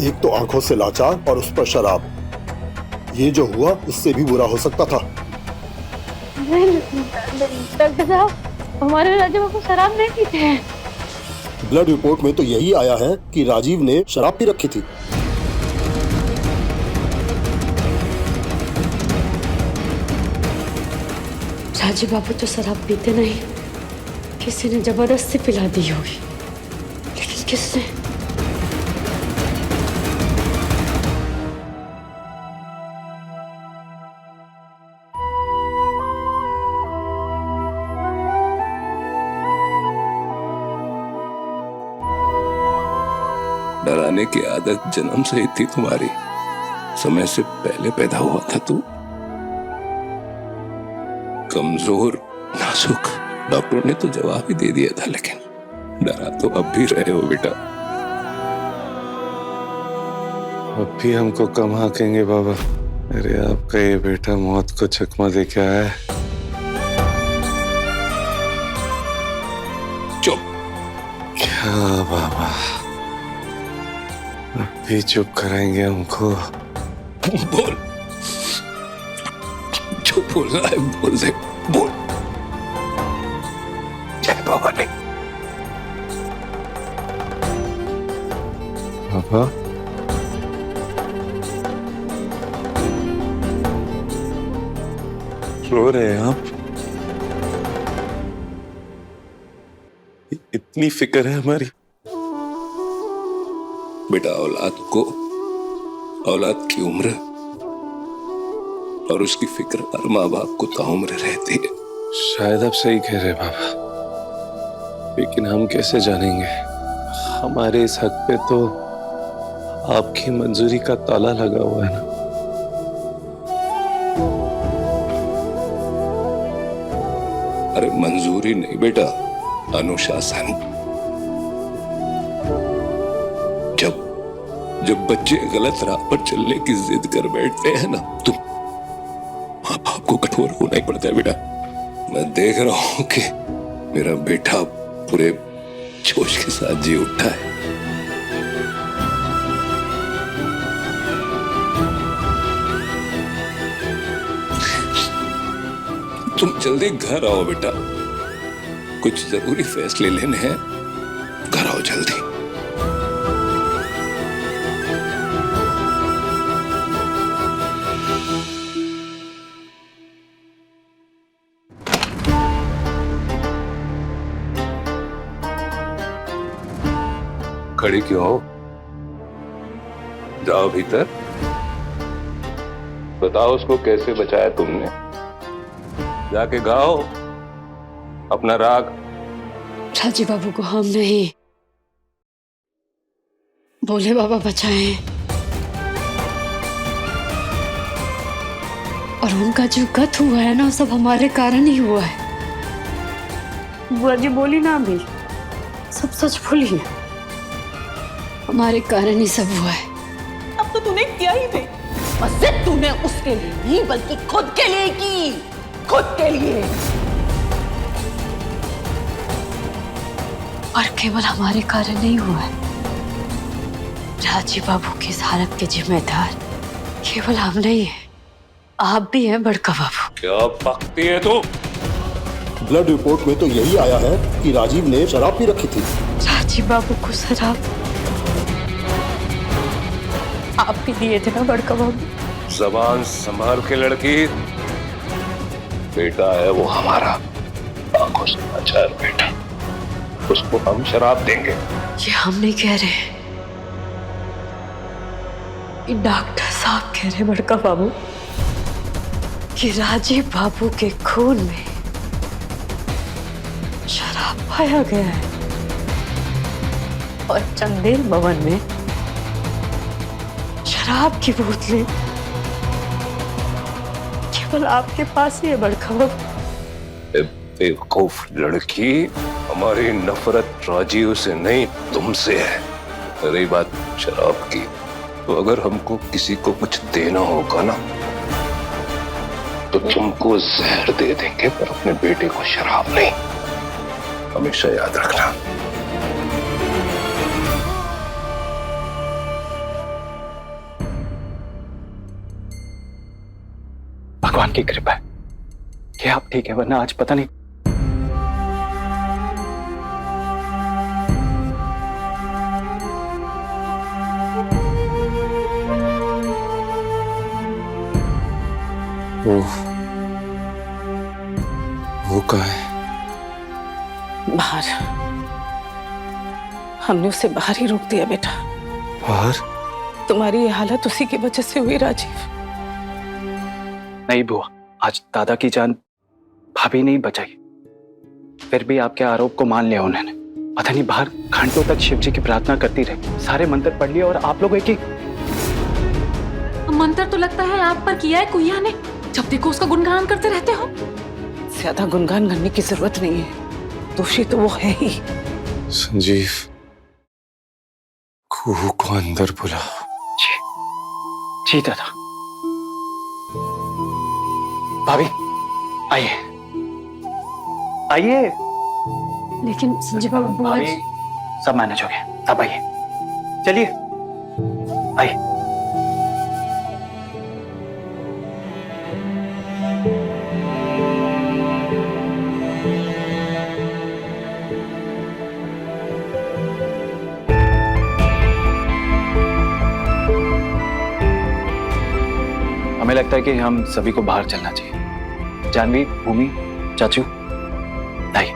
एक तो आंखों से लाचार और उस पर शराब। ये जो हुआ इससे भी बुरा हो सकता था। डॉक्टर साहब, हमारे राजीव बाबू शराब नहीं पीते हैं। ब्लड रिपोर्ट में तो यही आया है कि राजीव ने शराब पी रखी थी। राजीव बाबू तो शराब पीते नहीं, किसी ने जबरदस्ती पिला दी होगी। लेकिन किसने? डराने की आदत जन्म से ही थी तुम्हारी। समय से पहले पैदा हुआ था तू, कमजोर नाजुक। डॉक्टर ने तो जवाब ही दे दिया था, लेकिन डरा तो अब भी रहे हो बेटा। अब भी हमको कम हाकेंगे बाबा। अरे आपका ये बेटा मौत को चकमा दे के आया है। चुप। क्या बाबा, अब भी चुप कराएंगे हमको? बोल, जो बोलना है बोल दे, बोल। जय भवानी। बाबा, रो रहे हैं आप? इतनी फिक्र है हमारी? बेटा, औलाद की उम्र और उसकी फिक्र हर माँ बाप को ताउम्र रहती है। शायद आप सही कह रहे बाबा, लेकिन हम कैसे जानेंगे? हमारे इस हक पे तो आपकी मंजूरी का ताला लगा हुआ है ना। अरे मंजूरी नहीं बेटा, अनुशासन। जब बच्चे गलत राह पर चलने की जिद कर बैठते हैं ना, तो माँ बाप को कठोर होना ही पड़ता है बेटा। मैं देख रहा हूं कि मेरा बेटा पूरे जोश के साथ जी उठा है। तुम जल्दी घर आओ बेटा, कुछ जरूरी फैसले लेने हैं। घर आओ जल्दी। खड़ी क्यों हो? जाओ भीतर, बताओ उसको कैसे बचाया तुमने। जाके गाओ अपना राग। राजीव बाबू को हम नहीं, भोले बाबा बचाए, और उनका जो गत हुआ है ना, सब हमारे कारण ही हुआ है। बुआ जी बोली ना, अभी सब सच बोली, हमारे कारण ही सब हुआ है। अब तो तूने किया ही नहीं, मस्जिद तूने उसके लिए नहीं बल्कि खुद के लिए की, खुद के लिए। और केवल हमारे कारण नहीं हुआ है। राजीव बाबू की इस हालत के जिम्मेदार केवल हम नहीं है, आप भी हैं बड़का बाबू। क्या बकती है तू? ब्लड रिपोर्ट में तो यही आया है कि राजीव ने शराब पी रखी थी। राजीव बाबू को शराब आप भी दिए थे ना बड़का बाबू? जबान संभाल के लड़की, बेटा है वो हमारा, आंखों से लाचार बेटा, उसको हम शराब देंगे? ये हम नहीं कह रहे, ये डॉक्टर साहब कह रहे बड़का बाबू कि राजीव बाबू के खून में शराब पाया गया है, और चंदेल भवन में शराब की बोतलें केवल आपके पास ही है बड़का बाबू। बेवकूफ लड़की, हमारी नफरत राजीव से नहीं तुमसे है। रही बात शराब की, तो अगर हमको किसी को कुछ देना होगा ना, तो तुमको जहर दे देंगे, पर अपने बेटे को शराब नहीं। हमेशा याद रखना। भगवान की कृपा है कि आप ठीक है, वरना आज पता नहीं। वो कहाँ है? बाहर। हमने उसे बाहर ही रोक दिया बेटा। बाहर? तुम्हारी ये हालत उसी की वजह से हुई राजीव। नहीं बुआ, आज दादा की जान भाभी नहीं बचाई, फिर भी आपके आरोप को मान लिया उन्होंने। पता नहीं बाहर घंटों तक शिव जी की प्रार्थना करती रही, सारे मंत्र पढ़ लिए और आप लोग एक ही। मंत्र तो लगता है आप पर किया है कुइया ने, जब देखो उसका गुणगान करते रहते हो। ज्यादा गुणगान करने की जरूरत नहीं है, दोषी तो वो है ही। संजीव, कुहू को अंदर बुलाओ। जी दादा। भाभी आइए आइए। लेकिन संजय बाबू बुआ भाभी जी, सब मैनेज हो गया, अब आइए, चलिए आइए। हमें लगता है कि हम सभी को बाहर चलना चाहिए। जानवी, भूमि, चाचू, आइए।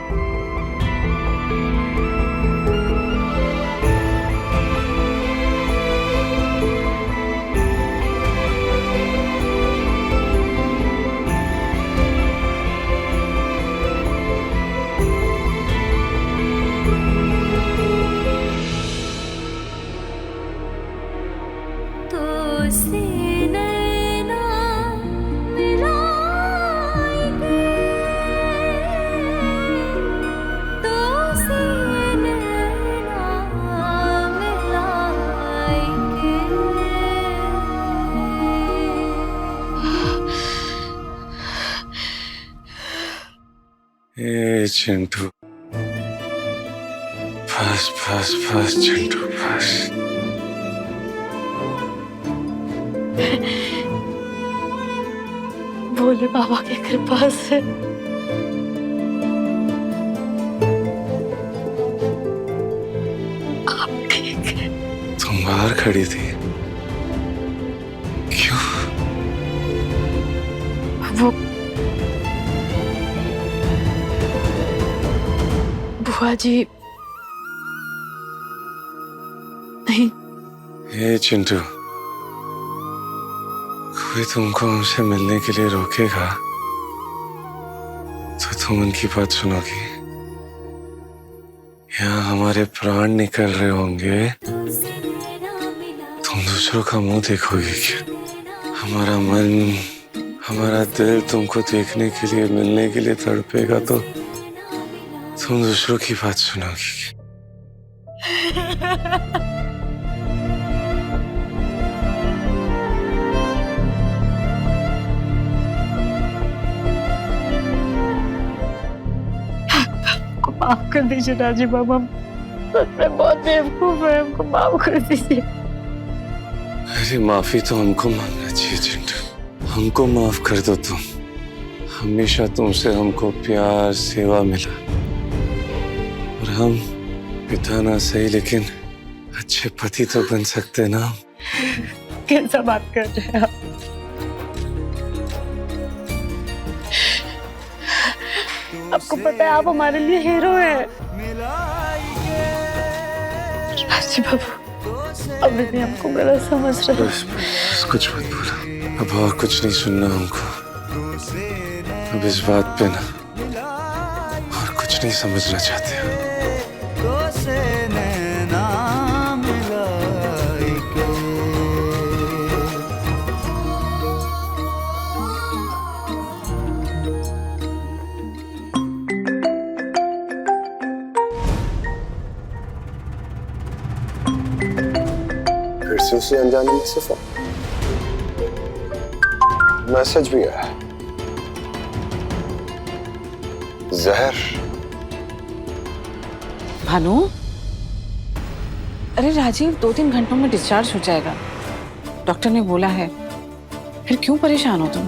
ए चिंटू, बस बस बस चिंटू बस। भोले बाबा की कृपा से आप ठीक है। तुम बाहर खड़ी थी, क्यों? वो बुआ जी नहीं। ए चिंटू, कोई तुमको हमसे मिलने के लिए रोकेगा तो तुम उनकी बात सुनोगी, या हमारे प्राण निकल रहे होंगे तुम दूसरों का मुंह देखोगी क्या? हमारा मन, हमारा दिल तुमको देखने के लिए, मिलने के लिए तड़पेगा तो तुम दूसरों की बात सुनोगी। माफ कर दीजिए राजीव बाबा, मैं बहुत बेवकूफ है, हमको माफ कर दीजिए। अरे माफी तो हमको मांगना चाहिए चिंटू, हमको माफ कर दो तुम। हमेशा तुमसे हमको प्यार, सेवा मिला, और हम पिता ना सही लेकिन अच्छे पति तो बन सकते ना। कैसा बात कर रहे हैं आप? आपको पता है आप हमारे लिए हीरो हैं। राजीव बाबू, अब भी हमको गलत समझ रहे हैं। बस कुछ मत बोलो, अब और कुछ नहीं सुनना हमको। अब इस बात पे ना और कुछ नहीं समझना चाहते हो। फिर से उसी अनजाने में से मैसेज भी आया, जहर। भानु, अरे राजीव 2-3 घंटों में डिस्चार्ज हो जाएगा, डॉक्टर ने बोला है। फिर क्यों परेशान हो तुम?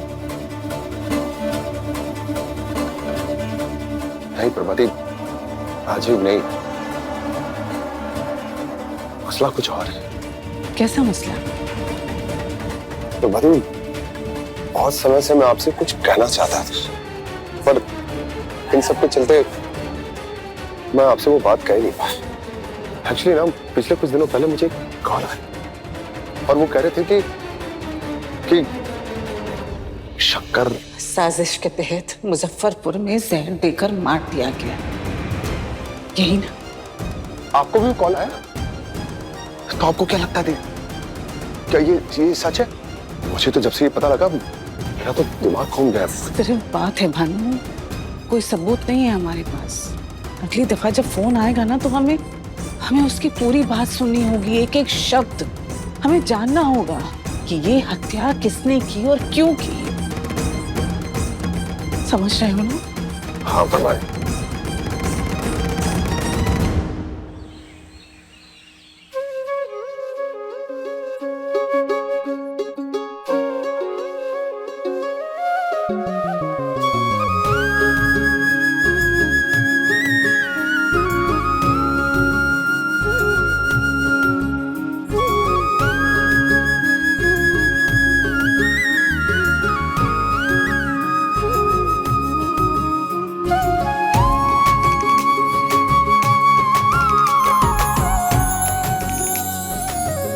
नहीं प्रभाती, राजीव नहीं, मसला कुछ और है। कैसा मसला? प्रभाती, बहुत समय से मैं आपसे कुछ कहना चाहता था, पर इन सब के चलते मैं आपसे वो बात कह नहीं पाया। एक्चुअली ना, पिछले कुछ दिनों पहले मुझे कॉल आया और वो कह रहे थे कि शक्कर साजिश के तहत मुजफ्फरपुर में जहर देकर मार दिया गया, यही ना? आपको भी कॉल आया? तो आपको क्या लगता है, क्या ये सच है? मुझे तो जब से ये पता लगा मेरा तो दिमाग घूम गया। सिर्फ बात है भानु, कोई सबूत नहीं है हमारे पास। अगली दफा जब फोन आएगा ना तो हमें उसकी पूरी बात सुननी होगी, एक एक शब्द हमें जानना होगा कि ये हत्या किसने की और क्यों की। समझ रहे हो ना? हाँ फरमाए।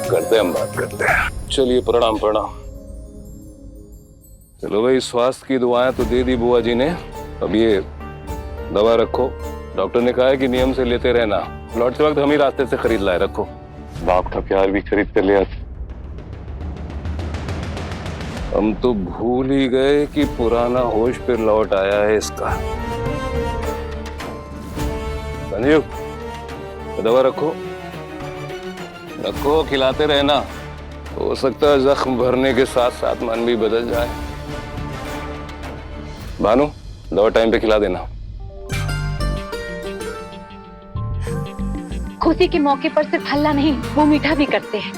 करते हैं, हम बात करते हैं। चलिए, प्रणाम प्रणाम। चलो भाई, स्वास्थ्य की दुआएं तो दे दी बुआ जी ने, अब ये दवा रखो। डॉक्टर ने कहा है कि नियम से लेते रहना। लौटते वक्त हम ही रास्ते से खरीद लाए, रखो। बाप का प्यार भी खरीद कर लिया था। हम तो भूल ही गए कि पुराना होश फिर लौट आया है इसका। संजीव, दवा रखो रखो, खिलाते रहना। हो सकता है जख्म भरने के साथ साथ मन भी बदल जाए। भानु, दवा टाइम पे खिला देना। खुशी के मौके पर सिर्फ हल्ला नहीं, वो मीठा भी करते हैं।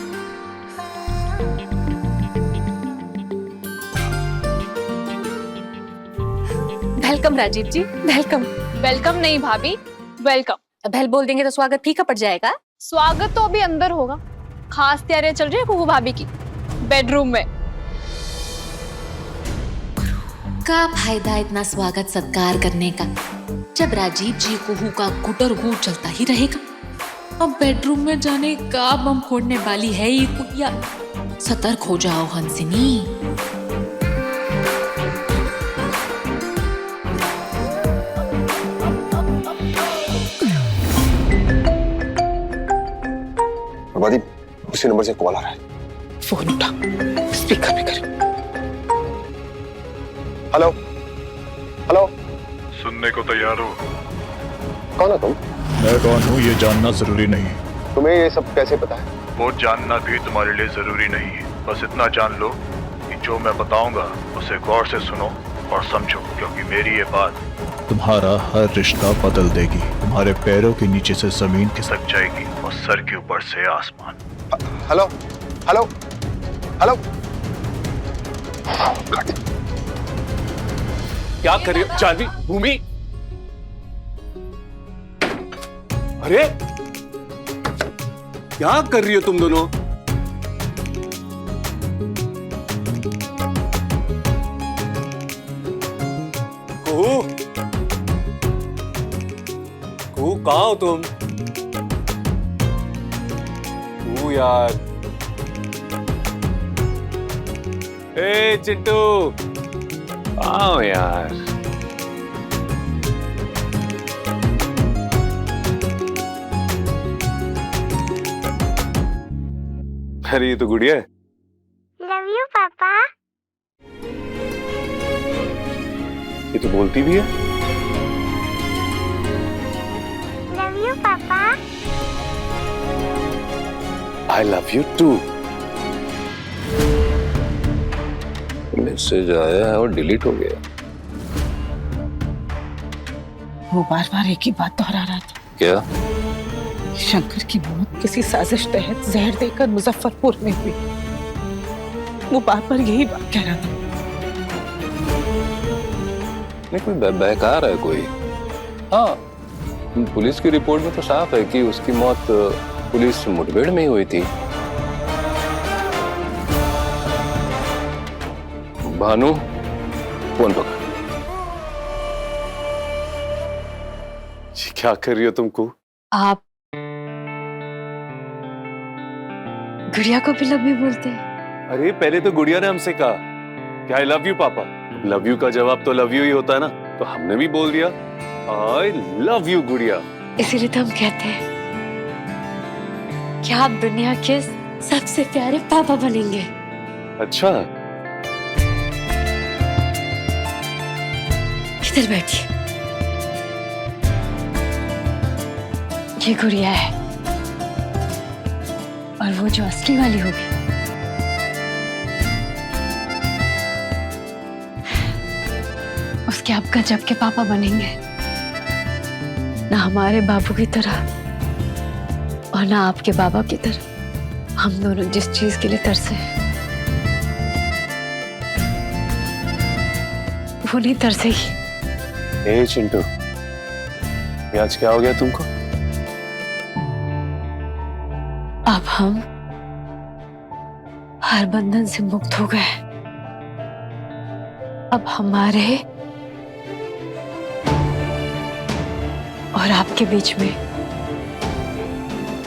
वेलकम राजीव जी, वेलकम। वेलकम नहीं भाभी, वेलकम। वेल बोल देंगे तो स्वागत फीका पड़ जाएगा। स्वागत तो अभी अंदर होगा, खास तैयारियां चल रही है कुहू भाभी की बेडरूम में। का फायदा इतना स्वागत सत्कार करने का जब राजीव जी कुहू का गुटर गूट चलता ही रहेगा। अब बेडरूम में जाने का बम फोड़ने वाली है ये कुटिया। सतर्क हो जाओ हंसिनी। प्रभाती, उसी नंबर से कॉल आ रहा है। फोन उठा, स्पीकर पे कर। हेलो हेलो, सुनने को तैयार हो? कौन है तुम? मैं कौन हूँ ये जानना जरूरी नहीं। तुम्हें ये सब कैसे पता है? वो जानना भी तुम्हारे लिए जरूरी नहीं है। बस इतना जान लो कि जो मैं बताऊंगा उसे गौर से सुनो और समझो, क्योंकि मेरी ये बात तुम्हारा हर रिश्ता बदल देगी। तुम्हारे पैरों के नीचे से जमीन खिसक जाएगी और सर के ऊपर से आसमान। Hello hello hello. क्या कर रही हो जानवी? भूमि, अरे क्या कर रही हो तुम दोनों? कुहू, कुहू कहाँ हो तुम? कुहू यार। ए चिंटू, आओ यार। अरे ये तो गुड़िया है। लव यू पापा। ये तो बोलती भी है। लव यू पापा। I love you too. Message आया है और डिलीट हो गया। वो बार बार एक ही बात दोहरा रहा था। क्या? शंकर की मौत किसी साजिश तहत जहर देकर मुजफ्फरपुर में हुई। वो बार बार यही बात कह रहा था। नहीं, कोई बहका रहा है कोई। हाँ, पुलिस की रिपोर्ट में तो साफ है कि उसकी मौत पुलिस मुठभेड़ में ही हुई थी। भानु, फोन पकड़। क्या कर रही हो तुमको? आप गुड़िया को भी लव यू बोलते हैं? अरे पहले तो गुड़िया ने हमसे कहा कि आई लव यू पापा। लव यू का जवाब तो लव यू ही होता है ना, तो हमने भी बोल दिया आई लव यू गुड़िया। इसीलिए तो हम कहते हैं कि आप दुनिया के सबसे प्यारे पापा बनेंगे। अच्छा, इधर बैठिए। ये गुड़िया है और वो जो असली वाली होगी उसके आप गजब के पापा बनेंगे, ना हमारे बाबू की तरह और ना आपके बाबा की तरह। हम दोनों जिस चीज के लिए तरसे वो नहीं तरसेगी। ए चिंटू, ये आज क्या हो गया तुमको? अब हम हर बंधन से मुक्त हो गए। अब हमारे और आपके बीच में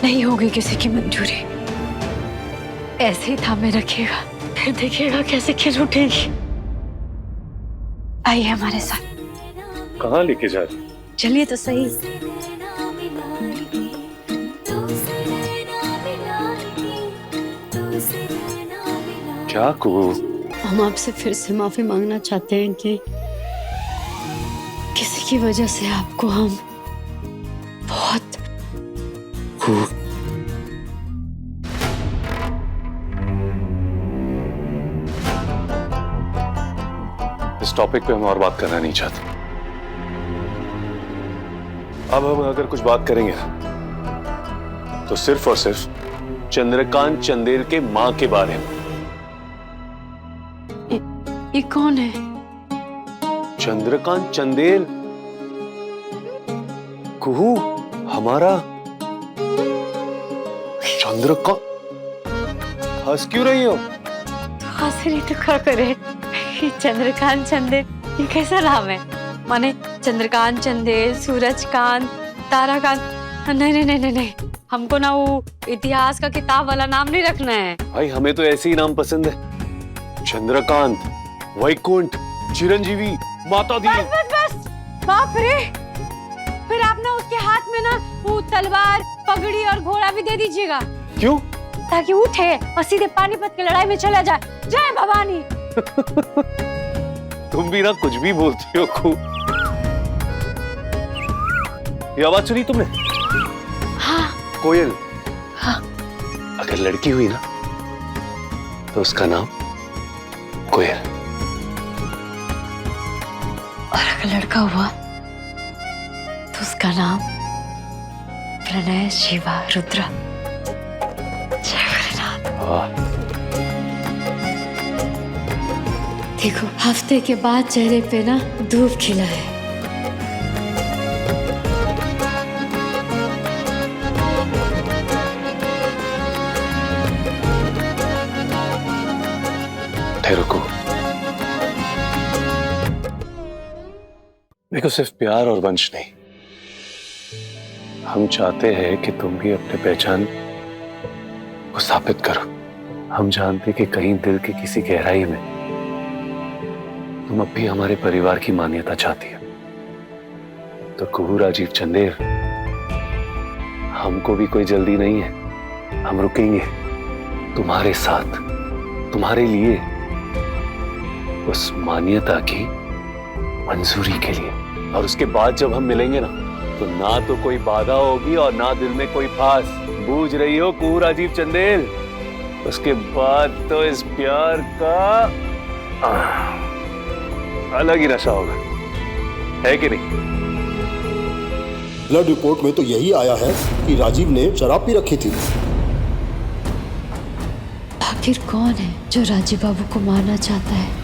नहीं होगी किसी की मंजूरी। ऐसे ही थामे रखिएगा, फिर देखिएगा कैसे खिल उठेगी। आइए हमारे साथ। कहाँ लेके जा रही? चलिए तो सही। क्या कुहू? हम आपसे फिर से माफी मांगना चाहते हैं कि किसी की वजह से आपको हम बहुत इस टॉपिक पे हम और बात करना नहीं चाहते। अब हम अगर कुछ बात करेंगे तो सिर्फ और सिर्फ चंद्रकांत चंदेल के मां के बारे में। ये कौन है? चंद्रकांत चंदेल, कुहू हमारा चंद्रकांत। हंस क्यों रही हो? हंस रही तो क्या करे? ये चंद्रकांत चंदेल ये कैसा नाम है? माने चंद्रकांत चंदेल, सूरजकांत, ताराकांत? नहीं नहीं नहीं नहीं नहीं, हमको ना वो इतिहास का किताब वाला नाम नहीं रखना है भाई। हमें तो ऐसे ही नाम पसंद है, चंद्रकांत, वैकुंठ, चिरंजीवी, माता दी। बस बस बस, बाप रे! फिर आप ना उसके हाथ में ना वो तलवार, पगड़ी और घोड़ा भी दे दीजिएगा। क्यों? ताकि उठे और सीधे पानीपत की लड़ाई में चला जाए। जय भवानी। तुम भी ना कुछ भी बोलती हो खूब। ये आवाज सुनी तुमने? हाँ। कोयल। हाँ। अगर लड़की हुई ना तो उसका नाम कोयल, और अगर लड़का हुआ तो उसका नाम प्रणय, शिवा, रुद्र। जय भोलेनाथ। देखो, हफ्ते के बाद चेहरे पे ना धूप खिला है। रुको, देखो सिर्फ प्यार और वंश नहीं, हम चाहते हैं कि तुम भी अपने पहचान को स्थापित करो। हम जानते कि कहीं दिल की किसी गहराई में तुम अब भी हमारे परिवार की मान्यता चाहती हो। तो कुहू राजीव चंदेल, हमको भी कोई जल्दी नहीं है। हम रुकेंगे तुम्हारे साथ, तुम्हारे लिए, उस मान्यता की मंजूरी के लिए। और उसके बाद जब हम मिलेंगे ना, तो ना तो कोई बाधा होगी और ना दिल में कोई फास। बूझ रही हो कुहू राजीव चंदेल? उसके बाद तो इस प्यार का अलग ही नशा होगा, है कि नहीं? ब्लड रिपोर्ट में तो यही आया है कि राजीव ने शराब पी रखी थी। आखिर कौन है जो राजीव बाबू को मारना चाहता है?